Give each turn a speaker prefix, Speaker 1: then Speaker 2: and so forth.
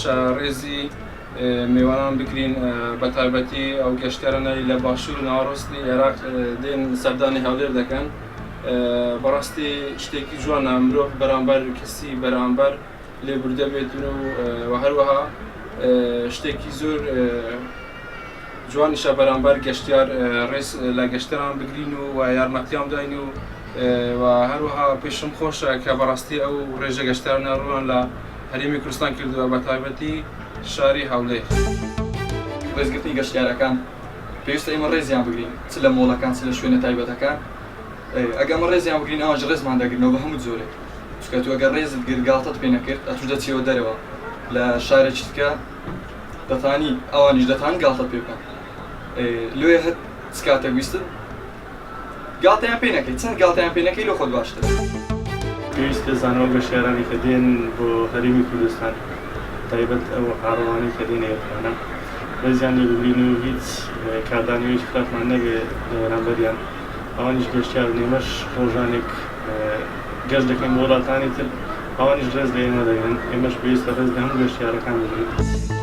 Speaker 1: خۆشە ڕێزی میوانان بگرین بە تایبەتی ئەو گەشتیارانەی لە باشوور ناوەڕاستی عێراق دێن سەردانی هەولێر دەکەن بەڕاستی شتێکی جوانە مرۆڤ بەرامبەر کەسی بەرامبەر لێبوردە بێتن و هەروەها شتێکی زۆر جوانیشە بەرامبەر گەشتیار ڕێز لە گەشتیاران بگرین و یارمەتیان بداین و هەروەها پێشم خۆشە کە بەڕاستی ئەو ڕێژە گەشتیارانە ڕوان لە هەرێمی کوردستان کردووە بە تایبەتی شاری هەولێر.
Speaker 2: ڕێزگرتنی گەشتیارەکان پێویستە ئێمە ڕێزیان بگرین چ لە مۆڵەکان چ لە شوێنە تایبەتەکان. ئەگەر ئەمە ڕێزیان بگرین ئەوەش ڕێزمان دەگرنەوە بە هەموو جۆرێک، چونکە تو ئەگەر ڕێزت گرگاڵتت پێ نەکرد ئەتوش دەچیەوە دەرەوە لە شارێکی تکە دەتانی ئەوانیش دەتان گاڵتت پێ بکەن. لێ هەر چ کاتێک ویستت گاڵتەیان پێ نەکەی، چەند گاڵتەیان پێ نەکەی لۆ خۆت باشترە.
Speaker 3: پێویستە زانەوە گەشتیارانی کە دێن بۆ هەرێمی کوردستان تایبەت ئەو هاوڵانی کە دێنە ئێرانە ڕێزیان لێ بگرین و هیچ کاردانیوەیەکی خراپمان نەبێت لە بەرامبەریان. ئەوانیش گەشتیار ئێمەش ڕۆژانێک گەشت دەکەین بۆ وڵاتانی تر، ئەوانیش ڕێز لە ئێمە دەگرن، ئێمەش پێویستە ڕێز لە هەموو گەشتیارەکان بگرین.